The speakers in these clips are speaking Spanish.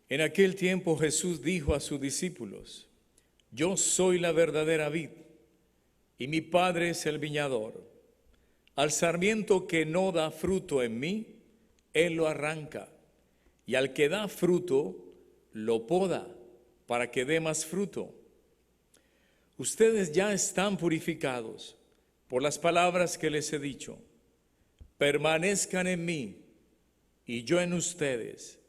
En aquel tiempo Jesús dijo a sus discípulos: Yo soy la verdadera vid, y mi Padre es el viñador. Al sarmiento que no da fruto en mí, Él lo arranca, y al que da fruto, lo poda, para que dé más fruto. Ustedes ya están purificados por las palabras que les he dicho. Permanezcan en mí, y yo en ustedes.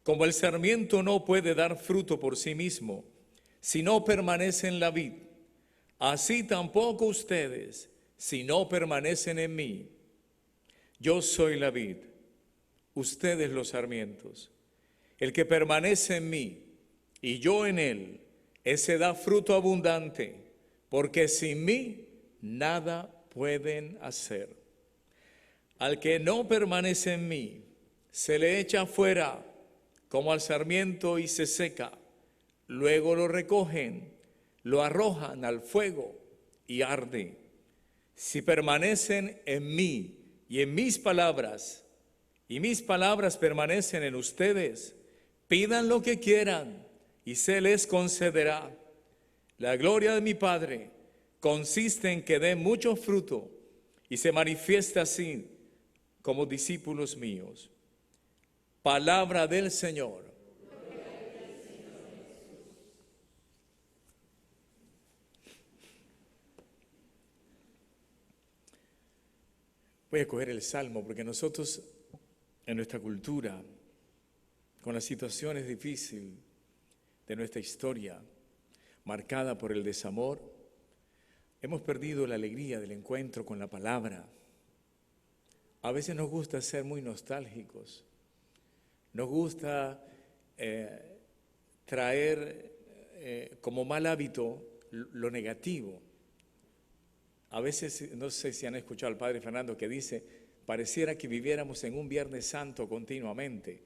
Como el sarmiento no puede dar fruto por sí mismo, si no permanece en la vid, así tampoco ustedes, si no permanecen en mí. Yo soy la vid, ustedes los sarmientos. El que permanece en mí y yo en él, ese da fruto abundante, porque sin mí nada pueden hacer. Al que no permanece en mí, se le echa fuera como al sarmiento y se seca. Luego lo recogen, lo arrojan al fuego y arde. Si permanecen en mí y en mis palabras, y mis palabras permanecen en ustedes, pidan lo que quieran y se les concederá. La gloria de mi Padre consiste en que den mucho fruto y se manifieste así como discípulos míos. Palabra del Señor. Voy a coger el Salmo porque nosotros en nuestra cultura, con las situaciones difíciles de nuestra historia, marcada por el desamor, hemos perdido la alegría del encuentro con la palabra. A veces nos gusta ser muy nostálgicos, nos gusta traer como mal hábito lo negativo. A veces, no sé si han escuchado al Padre Fernando que dice, pareciera que viviéramos en un Viernes Santo continuamente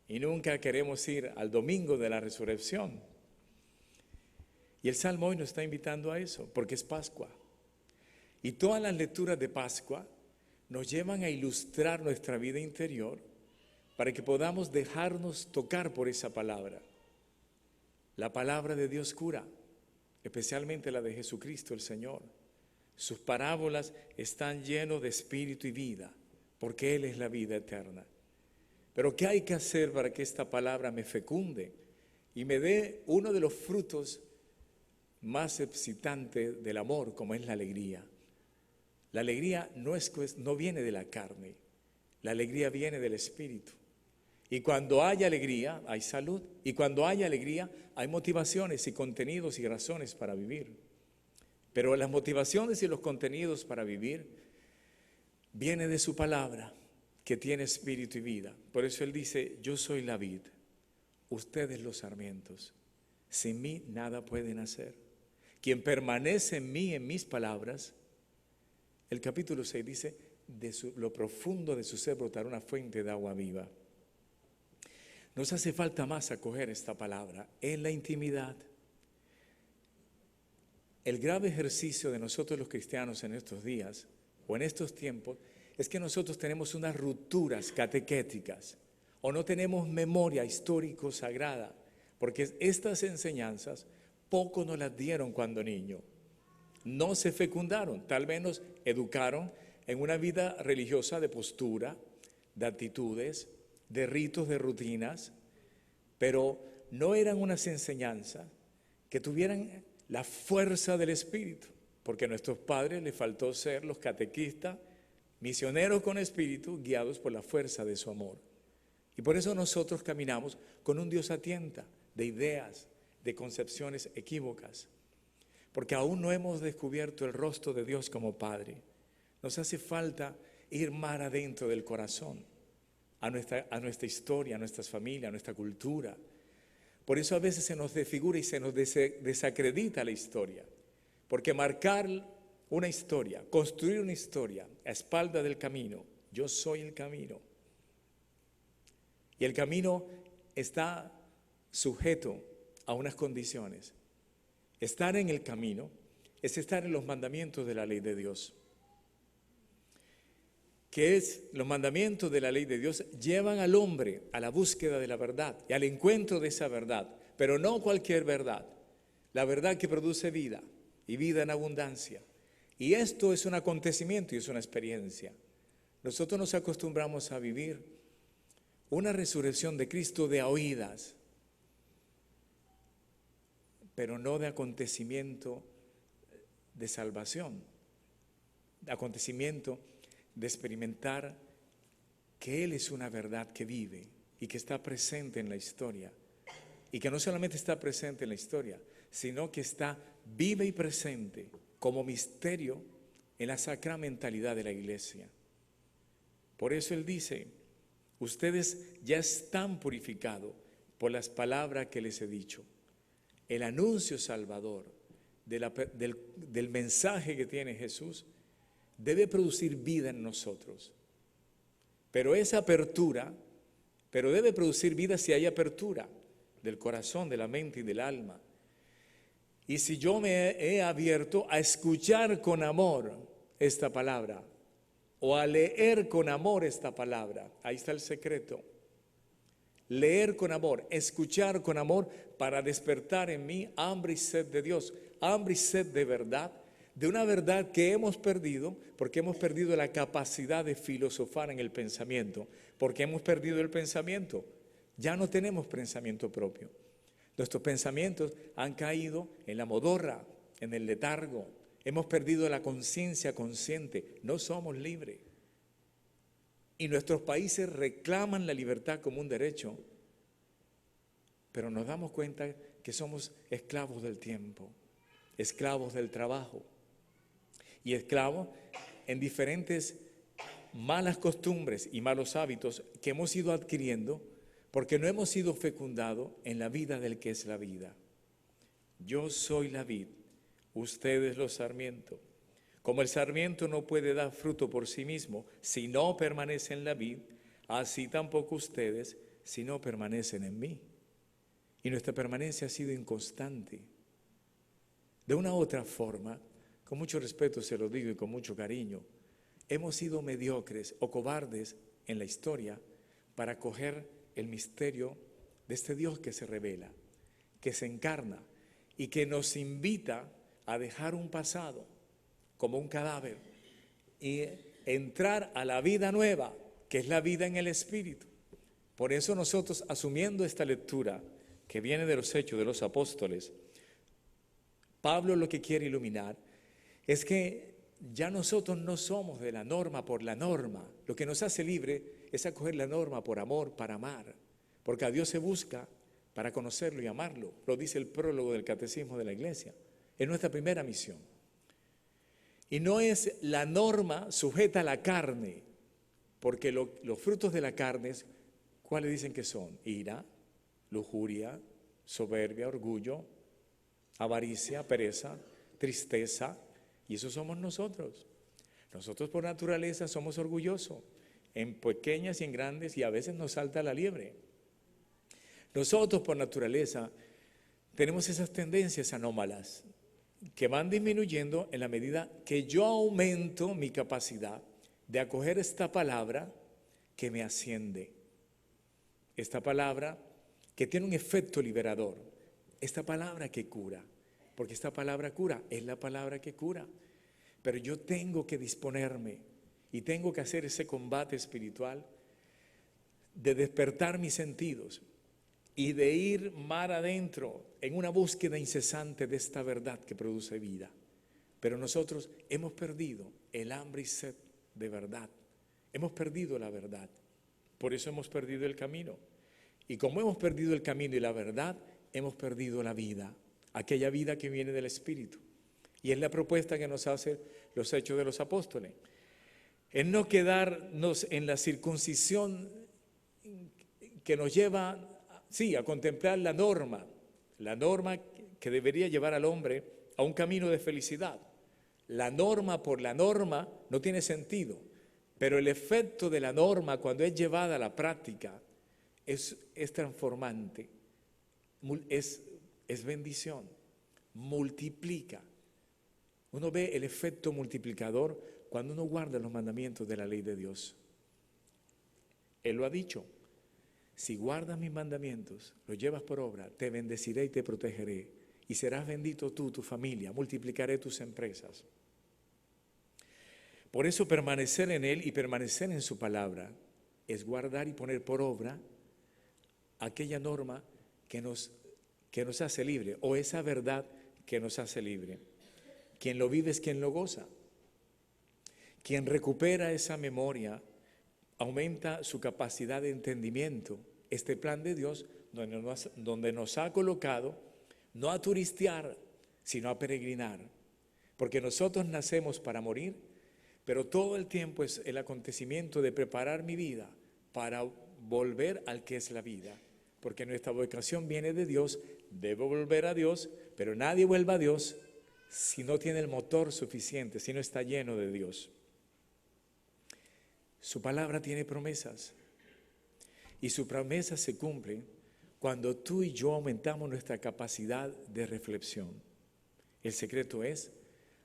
y nunca queremos ir al domingo de la resurrección. Y el Salmo hoy nos está invitando a eso, porque es Pascua. Y todas las lecturas de Pascua nos llevan a ilustrar nuestra vida interior para que podamos dejarnos tocar por esa palabra. La palabra de Dios cura, especialmente la de Jesucristo el Señor. Sus parábolas están llenas de espíritu y vida, porque Él es la vida eterna. Pero ¿qué hay que hacer para que esta palabra me fecunde y me dé uno de los frutos más excitantes del amor, como es la alegría? La alegría no viene de la carne, la alegría viene del espíritu. Y cuando hay alegría, hay salud. Y cuando hay alegría, hay motivaciones y contenidos y razones para vivir. Pero las motivaciones y los contenidos para vivir vienen de su palabra, que tiene espíritu y vida. Por eso Él dice, yo soy la vid, ustedes los sarmientos. Sin mí nada pueden hacer. Quien permanece en mí, en mis palabras, el capítulo 6 dice, lo profundo de su ser brotará una fuente de agua viva. Nos hace falta más acoger esta palabra en la intimidad. El grave ejercicio de nosotros los cristianos en estos días o en estos tiempos es que nosotros tenemos unas rupturas catequéticas o no tenemos memoria histórico sagrada, porque estas enseñanzas poco nos las dieron cuando niño. No se fecundaron, tal vez nos educaron en una vida religiosa de postura, de actitudes, de ritos, de rutinas, pero no eran unas enseñanzas que tuvieran la fuerza del Espíritu, porque a nuestros padres les faltó ser los catequistas, misioneros con espíritu, guiados por la fuerza de su amor. Y por eso nosotros caminamos con un Dios a tienta de ideas, de concepciones equívocas, porque aún no hemos descubierto el rostro de Dios como Padre. Nos hace falta ir más adentro del corazón, a nuestra historia, a nuestras familias, a nuestra cultura. Por eso a veces se nos desfigura y se nos desacredita la historia, porque marcar una historia, construir una historia a espalda del camino, yo soy el camino. Y el camino está sujeto a unas condiciones. Estar en el camino es estar en los mandamientos de la ley de Dios. que es los mandamientos de la ley de Dios, llevan al hombre a la búsqueda de la verdad y al encuentro de esa verdad, pero no cualquier verdad, la verdad que produce vida y vida en abundancia. Y esto es un acontecimiento y es una experiencia. Nosotros nos acostumbramos a vivir una resurrección de Cristo de a oídas, pero no de acontecimiento de salvación, de acontecimiento de experimentar que Él es una verdad que vive y que está presente en la historia. Y que no solamente está presente en la historia, sino que está viva y presente como misterio en la sacramentalidad de la iglesia. Por eso Él dice, ustedes ya están purificados por las palabras que les he dicho. El anuncio salvador del mensaje que tiene Jesús debe producir vida en nosotros. Pero esa apertura, debe producir vida si hay apertura del corazón, de la mente y del alma. Y si yo me he abierto a escuchar con amor esta palabra, o a leer con amor esta palabra, ahí está el secreto. Leer con amor, escuchar con amor para despertar en mí hambre y sed de Dios, hambre y sed de verdad, de una verdad que hemos perdido, porque hemos perdido la capacidad de filosofar en el pensamiento, porque hemos perdido el pensamiento. Ya no tenemos pensamiento propio. Nuestros pensamientos han caído en la modorra, en el letargo. Hemos perdido la conciencia consciente. No somos libres. Y nuestros países reclaman la libertad como un derecho. Pero nos damos cuenta que somos esclavos del tiempo, esclavos del trabajo y esclavos en diferentes malas costumbres y malos hábitos que hemos ido adquiriendo porque no hemos sido fecundados en la vida del que es la vida. Yo soy la vid, ustedes los sarmientos. Como el sarmiento no puede dar fruto por sí mismo si no permanece en la vid, así tampoco ustedes si no permanecen en mí. Y nuestra permanencia ha sido inconstante. De una u otra forma, con mucho respeto se lo digo y con mucho cariño, hemos sido mediocres o cobardes en la historia para acoger el misterio de este Dios que se revela, que se encarna y que nos invita a dejar un pasado como un cadáver y entrar a la vida nueva, que es la vida en el Espíritu. Por eso nosotros, asumiendo esta lectura que viene de los Hechos de los Apóstoles, Pablo lo que quiere iluminar es que ya nosotros no somos de la norma por la norma. Lo que nos hace libre es acoger la norma por amor, para amar, porque a Dios se busca para conocerlo y amarlo. Lo dice el prólogo del Catecismo de la Iglesia. Es nuestra primera misión. Y no es la norma sujeta a la carne, porque los frutos de la carne, ¿cuáles dicen que son? Ira, lujuria, soberbia, orgullo, avaricia, pereza, tristeza, y eso somos nosotros. Nosotros por naturaleza somos orgullosos, en pequeñas y en grandes, y a veces nos salta la liebre. Nosotros por naturaleza tenemos esas tendencias anómalas que van disminuyendo en la medida que yo aumento mi capacidad de acoger esta palabra que me asciende, esta palabra que tiene un efecto liberador, esta palabra que cura, porque esta palabra cura, es la palabra que cura. Pero yo tengo que disponerme y tengo que hacer ese combate espiritual de despertar mis sentidos y de ir mar adentro en una búsqueda incesante de esta verdad que produce vida. Pero nosotros hemos perdido el hambre y sed de verdad. Hemos perdido la verdad. Por eso hemos perdido el camino. Y como hemos perdido el camino y la verdad, hemos perdido la vida, aquella vida que viene del Espíritu. Y es la propuesta que nos hace los Hechos de los Apóstoles. En no quedarnos en la circuncisión que nos lleva, sí, a contemplar la norma que debería llevar al hombre a un camino de felicidad. La norma por la norma no tiene sentido, pero el efecto de la norma cuando es llevada a la práctica es transformante, es bendición, multiplica. Uno ve el efecto multiplicador cuando uno guarda los mandamientos de la ley de Dios. Él lo ha dicho: si guardas mis mandamientos, los llevas por obra, te bendeciré y te protegeré, y serás bendito tú, tu familia, multiplicaré tus empresas. Por eso permanecer en Él y permanecer en su palabra es guardar y poner por obra aquella norma que nos hace libre, o esa verdad que nos hace libre. Quien lo vive es quien lo goza. Quien recupera esa memoria aumenta su capacidad de entendimiento. Este plan de Dios donde nos ha colocado no a turistear, sino a peregrinar. Porque nosotros nacemos para morir, pero todo el tiempo es el acontecimiento de preparar mi vida para volver al que es la vida. Porque nuestra vocación viene de Dios, debo volver a Dios, pero nadie vuelve a Dios si no tiene el motor suficiente, si no está lleno de Dios. Su palabra tiene promesas, y sus promesas se cumplen cuando tú y yo aumentamos nuestra capacidad de reflexión. El secreto es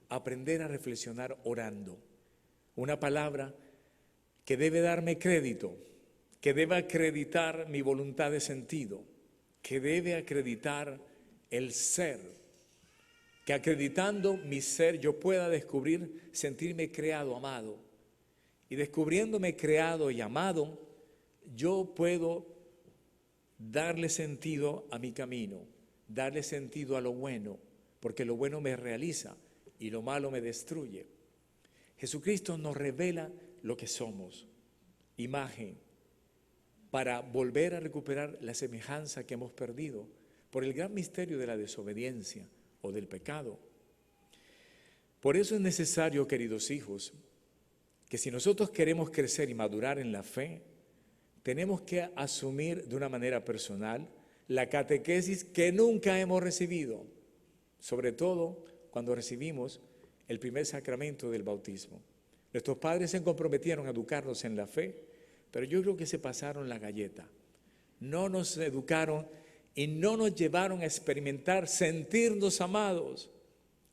aprender a reflexionar orando. Una palabra que debe darme crédito, que debe acreditar mi voluntad de sentido, que debe acreditar el ser, que acreditando mi ser yo pueda descubrir, sentirme creado, amado. Y descubriéndome creado y amado, yo puedo darle sentido a mi camino, darle sentido a lo bueno, porque lo bueno me realiza y lo malo me destruye. Jesucristo nos revela lo que somos, imagen, para volver a recuperar la semejanza que hemos perdido por el gran misterio de la desobediencia o del pecado. Por eso es necesario, queridos hijos, que si nosotros queremos crecer y madurar en la fe, tenemos que asumir de una manera personal la catequesis que nunca hemos recibido, sobre todo cuando recibimos el primer sacramento del bautismo. Nuestros padres se comprometieron a educarnos en la fe, pero yo creo que se pasaron la galleta. No nos educaron y no nos llevaron a experimentar, sentirnos amados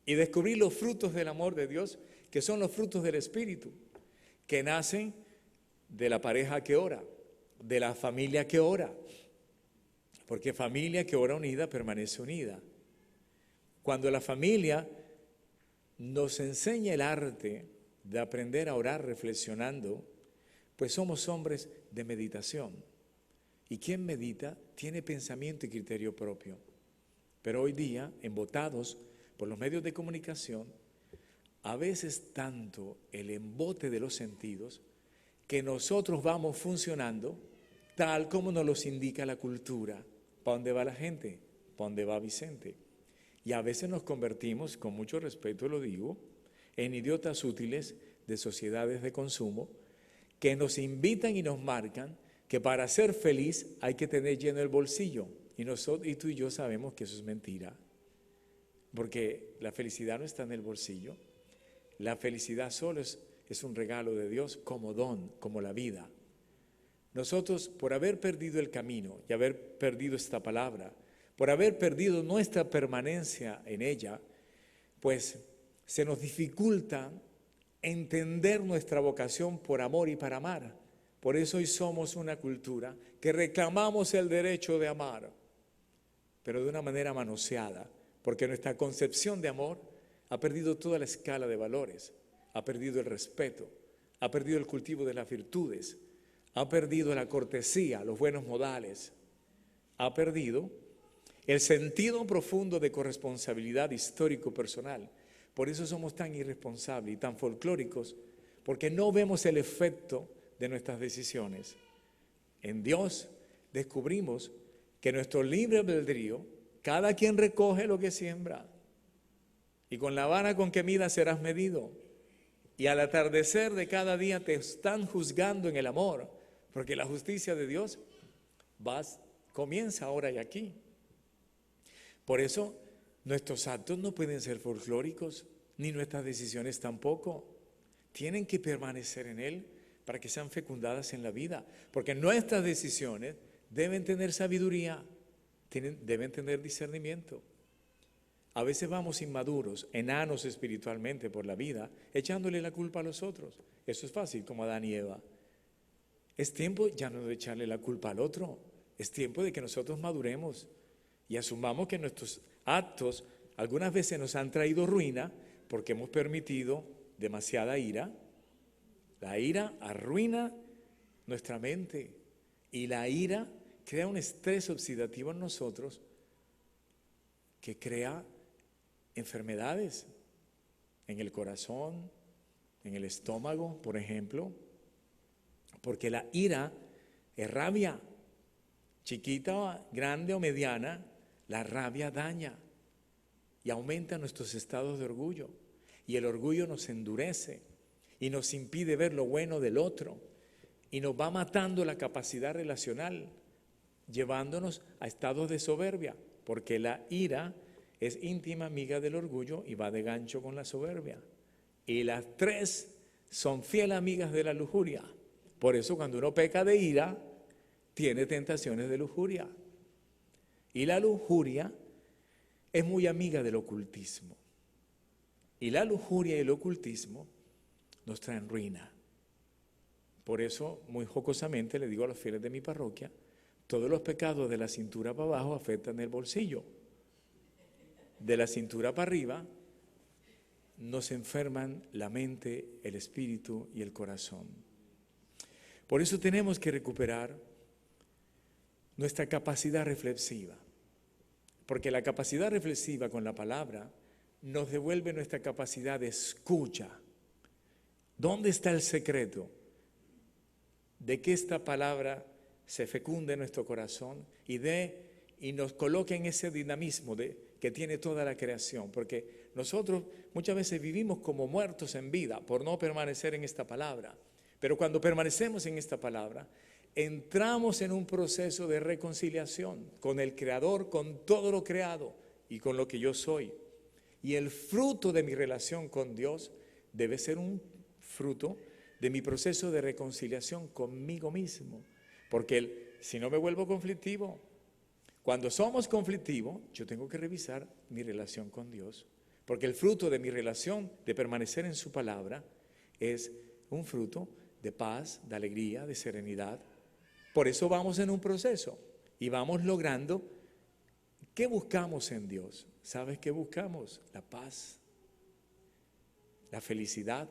y descubrir los frutos del amor de Dios, que son los frutos del Espíritu, que nacen de la pareja que ora, de la familia que ora, porque familia que ora unida permanece unida. Cuando la familia nos enseña el arte de aprender a orar reflexionando, pues somos hombres de meditación. Y quien medita tiene pensamiento y criterio propio. Pero hoy día, embotados por los medios de comunicación, a veces tanto el embote de los sentidos que nosotros vamos funcionando tal como nos los indica la cultura. ¿Para dónde va la gente? ¿Para dónde va Vicente? Y a veces nos convertimos, con mucho respeto lo digo, en idiotas útiles de sociedades de consumo que nos invitan y nos marcan que para ser feliz hay que tener lleno el bolsillo. Y tú y yo sabemos que eso es mentira, porque la felicidad no está en el bolsillo. La felicidad solo es un regalo de Dios como don, como la vida. Nosotros, por haber perdido el camino y haber perdido esta palabra, por haber perdido nuestra permanencia en ella, pues se nos dificulta entender nuestra vocación por amor y para amar. Por eso hoy somos una cultura que reclamamos el derecho de amar, pero de una manera manoseada, porque nuestra concepción de amor ha perdido toda la escala de valores, ha perdido el respeto, ha perdido el cultivo de las virtudes, ha perdido la cortesía, los buenos modales, ha perdido el sentido profundo de corresponsabilidad histórico-personal. Por eso somos tan irresponsables y tan folclóricos, porque no vemos el efecto de nuestras decisiones. En Dios descubrimos que nuestro libre albedrío, cada quien recoge lo que siembra, y con la vara con que midas serás medido. Y al atardecer de cada día te están juzgando en el amor, porque la justicia de Dios comienza ahora y aquí. Por eso nuestros actos no pueden ser folclóricos, ni nuestras decisiones tampoco. Tienen que permanecer en Él para que sean fecundadas en la vida, porque nuestras decisiones deben tener sabiduría, deben tener discernimiento. A veces vamos inmaduros, enanos espiritualmente por la vida, echándole la culpa a los otros. Eso es fácil, como Adán y Eva. Es tiempo ya no de echarle la culpa al otro, es tiempo de que nosotros maduremos y asumamos que nuestros actos algunas veces nos han traído ruina porque hemos permitido demasiada ira. La ira arruina nuestra mente y la ira crea un estrés oxidativo en nosotros que crea enfermedades en el corazón, en el estómago, por ejemplo, porque la ira es rabia, chiquita, grande o mediana, la rabia daña y aumenta nuestros estados de orgullo, y el orgullo nos endurece y nos impide ver lo bueno del otro y nos va matando la capacidad relacional, llevándonos a estados de soberbia, porque la ira es íntima amiga del orgullo y va de gancho con la soberbia. Y las tres son fieles amigas de la lujuria. Por eso cuando uno peca de ira, tiene tentaciones de lujuria. Y la lujuria es muy amiga del ocultismo. Y la lujuria y el ocultismo nos traen ruina. Por eso, muy jocosamente, le digo a los fieles de mi parroquia, todos los pecados de la cintura para abajo afectan el bolsillo. De la cintura para arriba nos enferman la mente, el espíritu y el corazón. Por eso tenemos que recuperar nuestra capacidad reflexiva, porque la capacidad reflexiva con la palabra nos devuelve nuestra capacidad de escucha. ¿Dónde está el secreto de que esta palabra se fecunde en nuestro corazón y nos coloque en ese dinamismo que tiene toda la creación? Porque nosotros muchas veces vivimos como muertos en vida por no permanecer en esta palabra. Pero cuando permanecemos en esta palabra, entramos en un proceso de reconciliación con el Creador, con todo lo creado y con lo que yo soy. Y el fruto de mi relación con Dios debe ser un fruto de mi proceso de reconciliación conmigo mismo. Porque si no me vuelvo conflictivo, cuando somos conflictivos, yo tengo que revisar mi relación con Dios. Porque el fruto de mi relación, de permanecer en su palabra, es un fruto de paz, de alegría, de serenidad. Por eso vamos en un proceso y vamos logrando. ¿Qué buscamos en Dios? ¿Sabes qué buscamos? La paz, la felicidad.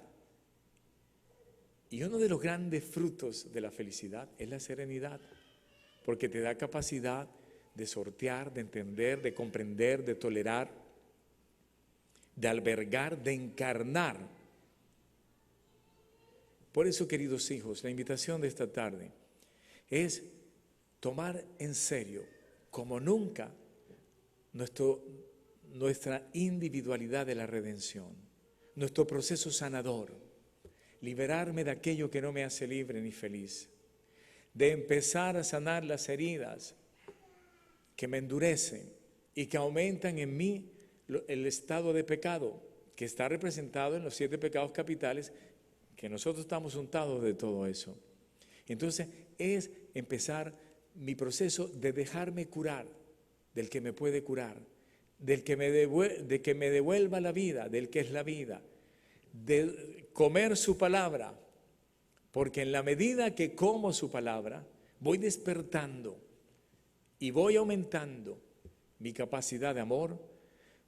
Y uno de los grandes frutos de la felicidad es la serenidad, porque te da capacidad de sortear, de entender, de comprender, de tolerar, de albergar, de encarnar. Por eso, queridos hijos, la invitación de esta tarde es tomar en serio, como nunca, nuestra individualidad de la redención, nuestro proceso sanador, liberarme de aquello que no me hace libre ni feliz, de empezar a sanar las heridas que me endurecen y que aumentan en mí el estado de pecado que está representado en los 7 pecados capitales, que nosotros estamos untados de todo eso. Entonces es empezar mi proceso de dejarme curar del que me puede curar, de que me devuelva la vida, del que es la vida, de comer su palabra, porque en la medida que como su palabra, voy despertando y voy aumentando mi capacidad de amor,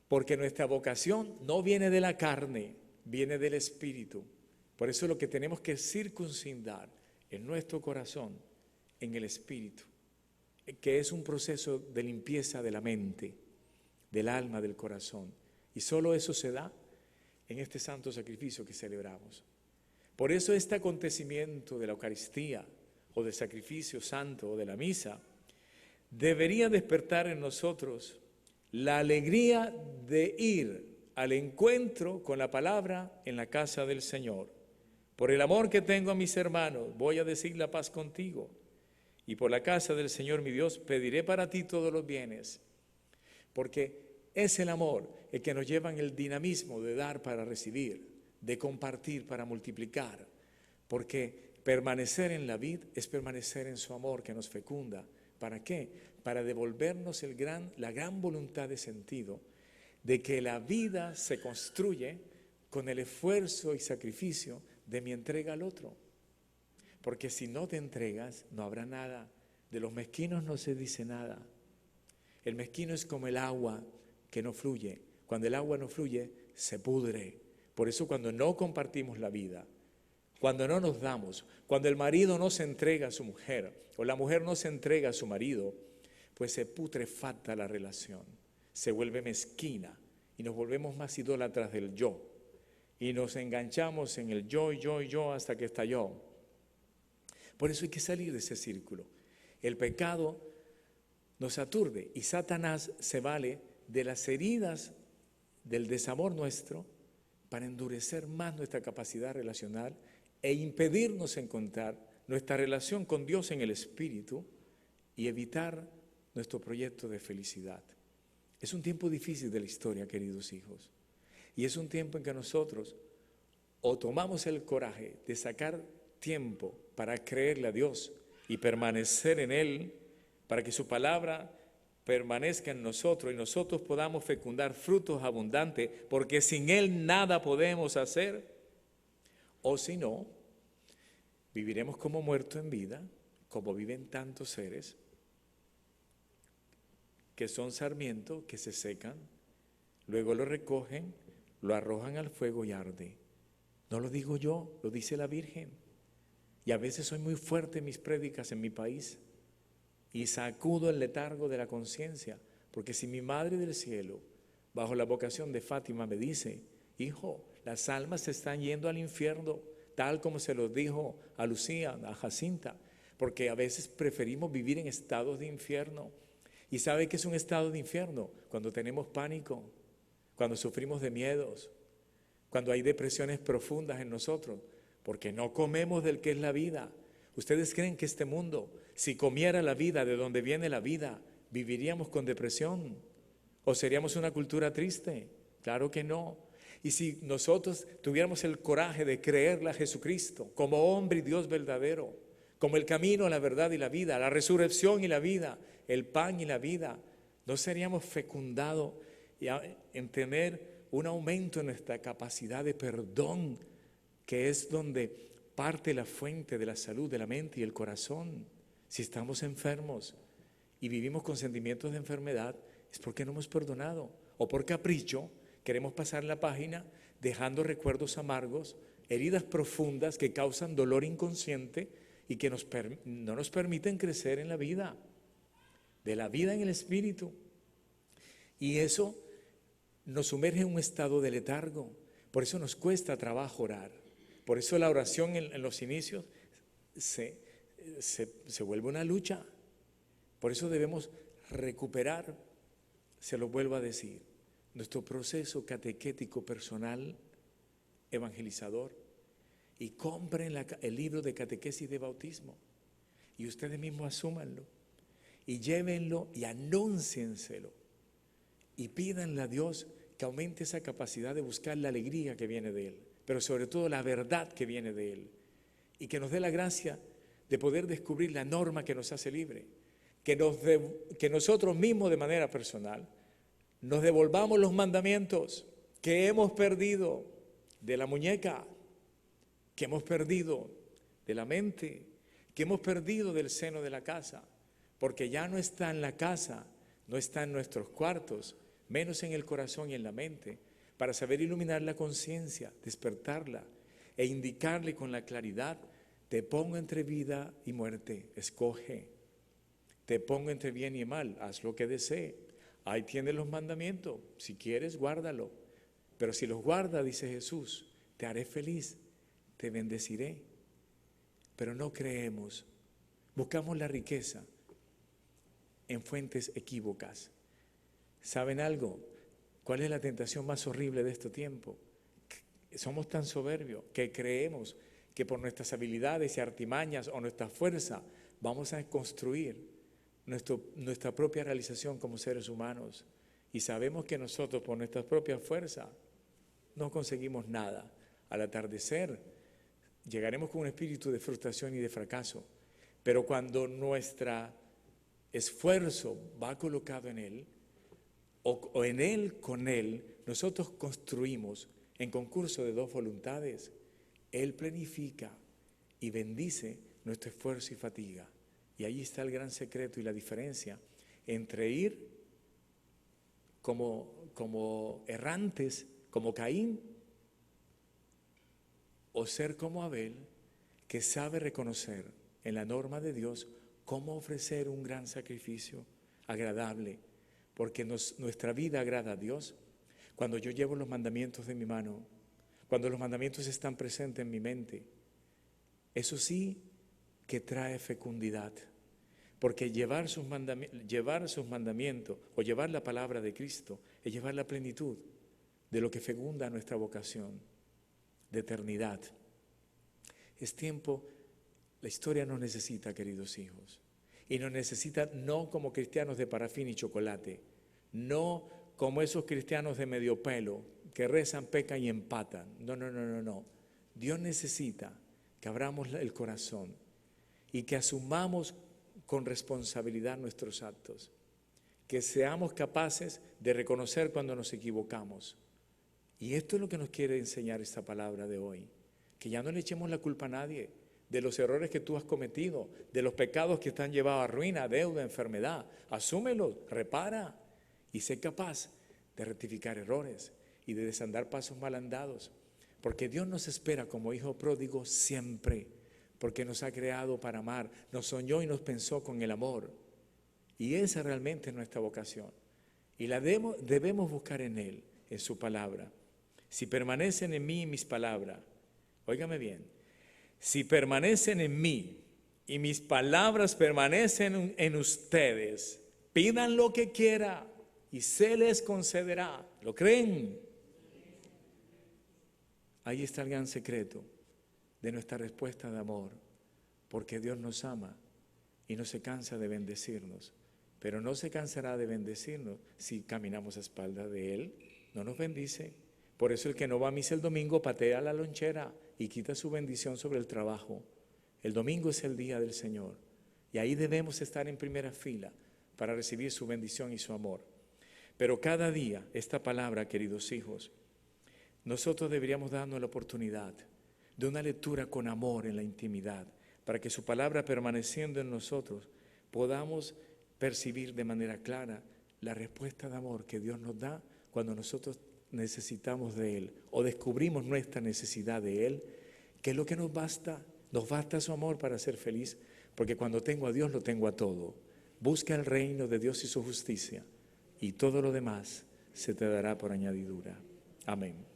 porque nuestra vocación no viene de la carne, viene del Espíritu. Por eso lo que tenemos que circuncidar en nuestro corazón, en el Espíritu, que es un proceso de limpieza de la mente, del alma, del corazón. Y solo eso se da en este santo sacrificio que celebramos. Por eso este acontecimiento de la Eucaristía o del sacrificio santo o de la misa debería despertar en nosotros la alegría de ir al encuentro con la palabra en la casa del Señor. Por el amor que tengo a mis hermanos, voy a decir la paz contigo. Y por la casa del Señor mi Dios pediré para ti todos los bienes. Porque es el amor el que nos lleva en el dinamismo de dar para recibir, de compartir para multiplicar. Porque permanecer en la vid es permanecer en su amor que nos fecunda. ¿Para qué? Para devolvernos la gran voluntad de sentido de que la vida se construye con el esfuerzo y sacrificio de mi entrega al otro. Porque si no te entregas, no habrá nada. De los mezquinos no se dice nada. El mezquino es como el agua que no fluye. Cuando el agua no fluye, se pudre. Por eso cuando no compartimos la vida, cuando no nos damos, cuando el marido no se entrega a su mujer o la mujer no se entrega a su marido, pues se putrefacta la relación, se vuelve mezquina y nos volvemos más idólatras del yo y nos enganchamos en el yo y yo y yo hasta que estalló. Por eso hay que salir de ese círculo. El pecado nos aturde y Satanás se vale de las heridas del desamor nuestro para endurecer más nuestra capacidad relacional e impedirnos encontrar nuestra relación con Dios en el Espíritu y evitar nuestro proyecto de felicidad. Es un tiempo difícil de la historia, queridos hijos, y es un tiempo en que nosotros o tomamos el coraje de sacar tiempo para creerle a Dios y permanecer en Él, para que su palabra permanezca en nosotros y nosotros podamos fecundar frutos abundantes, porque sin Él nada podemos hacer. O si no, viviremos como muertos en vida, como viven tantos seres, que son sarmientos que se secan, luego lo recogen, lo arrojan al fuego y arde. No lo digo yo, lo dice la Virgen. Y a veces soy muy fuerte en mis prédicas en mi país y sacudo el letargo de la conciencia, porque si mi Madre del Cielo, bajo la vocación de Fátima, me dice, hijo, las almas se están yendo al infierno, tal como se lo dijo a Lucía, a Jacinta, porque a veces preferimos vivir en estados de infierno. ¿Y sabe qué es un estado de infierno? Cuando tenemos pánico, cuando sufrimos de miedos, cuando hay depresiones profundas en nosotros, porque no comemos del que es la vida. ¿Ustedes creen que este mundo, si comiera la vida de donde viene la vida, viviríamos con depresión? ¿O seríamos una cultura triste? Claro que no. Y si nosotros tuviéramos el coraje de creerle a Jesucristo como hombre y Dios verdadero, como el camino, la verdad y la vida, la resurrección y la vida, el pan y la vida, ¿no seríamos fecundados en tener un aumento en nuestra capacidad de perdón, que es donde parte la fuente de la salud de la mente y el corazón? Si estamos enfermos y vivimos con sentimientos de enfermedad, es porque no hemos perdonado, o por capricho queremos pasar la página dejando recuerdos amargos, heridas profundas que causan dolor inconsciente y que no nos permiten crecer en la vida, de la vida en el Espíritu. Y eso nos sumerge en un estado de letargo. Por eso nos cuesta trabajo orar. Por eso la oración en los inicios se vuelve una lucha. Por eso debemos recuperar, se lo vuelvo a decir, nuestro proceso catequético personal, evangelizador, y compren el libro de catequesis de bautismo y ustedes mismos asúmanlo y llévenlo y anúncienselo y pídanle a Dios que aumente esa capacidad de buscar la alegría que viene de Él, pero sobre todo la verdad que viene de Él, y que nos dé la gracia de poder descubrir la norma que nos hace libre, que nosotros mismos de manera personal nos devolvamos los mandamientos que hemos perdido de la muñeca, que hemos perdido de la mente, que hemos perdido del seno de la casa, porque ya no está en la casa, no está en nuestros cuartos, menos en el corazón y en la mente, para saber iluminar la conciencia, despertarla e indicarle con la claridad: te pongo entre vida y muerte, escoge. Te pongo entre bien y mal, haz lo que desee. Ahí tienes los mandamientos, si quieres guárdalo, pero si los guardas, dice Jesús, te haré feliz, te bendeciré. Pero no creemos, buscamos la riqueza en fuentes equívocas. ¿Saben algo? ¿Cuál es la tentación más horrible de este tiempo? Somos tan soberbios que creemos que por nuestras habilidades y artimañas o nuestra fuerza vamos a construir nuestra propia realización como seres humanos. Y sabemos que nosotros por nuestra propia fuerza no conseguimos nada. Al atardecer llegaremos con un espíritu de frustración y de fracaso. Pero cuando nuestro esfuerzo va colocado en Él, o en Él, con Él, nosotros construimos en concurso de dos voluntades. Él planifica y bendice nuestro esfuerzo y fatiga. Y ahí está el gran secreto y la diferencia entre ir como errantes, como Caín, o ser como Abel, que sabe reconocer en la norma de Dios cómo ofrecer un gran sacrificio agradable, porque nuestra vida agrada a Dios cuando yo llevo los mandamientos de mi mano, cuando los mandamientos están presentes en mi mente. Eso sí que trae fecundidad, porque llevar sus mandamientos o llevar la palabra de Cristo es llevar la plenitud de lo que fecunda nuestra vocación de eternidad. Es tiempo, la historia nos necesita, queridos hijos, y nos necesita no como cristianos de parafín y chocolate, no como esos cristianos de medio pelo que rezan, pecan y empatan. No. Dios necesita que abramos el corazón y que asumamos con responsabilidad nuestros actos, que seamos capaces de reconocer cuando nos equivocamos. Y esto es lo que nos quiere enseñar esta palabra de hoy, que ya no le echemos la culpa a nadie de los errores que tú has cometido, de los pecados que te han llevado a ruina, deuda, enfermedad. Asúmelos, repara y sé capaz de rectificar errores y de desandar pasos mal andados, porque Dios nos espera como hijo pródigo siempre, porque nos ha creado para amar, nos soñó y nos pensó con el amor, y esa realmente es nuestra vocación, y la debemos buscar en Él, en su palabra. Si permanecen en mí y mis palabras, óigame bien, si permanecen en mí y mis palabras permanecen en ustedes, pidan lo que quieran y se les concederá. ¿Lo creen? Ahí está el gran secreto de nuestra respuesta de amor, porque Dios nos ama y no se cansa de bendecirnos, pero no se cansará de bendecirnos si caminamos a espaldas de Él, no nos bendice. Por eso el que no va a misa el domingo patea la lonchera y quita su bendición sobre el trabajo. El domingo es el día del Señor y ahí debemos estar en primera fila para recibir su bendición y su amor. Pero cada día, esta palabra, queridos hijos, nosotros deberíamos darnos la oportunidad de una lectura con amor en la intimidad, para que su palabra permaneciendo en nosotros podamos percibir de manera clara la respuesta de amor que Dios nos da cuando nosotros necesitamos de Él o descubrimos nuestra necesidad de Él, que es lo que nos basta su amor para ser feliz, porque cuando tengo a Dios lo tengo a todo. Busca el reino de Dios y su justicia y todo lo demás se te dará por añadidura. Amén.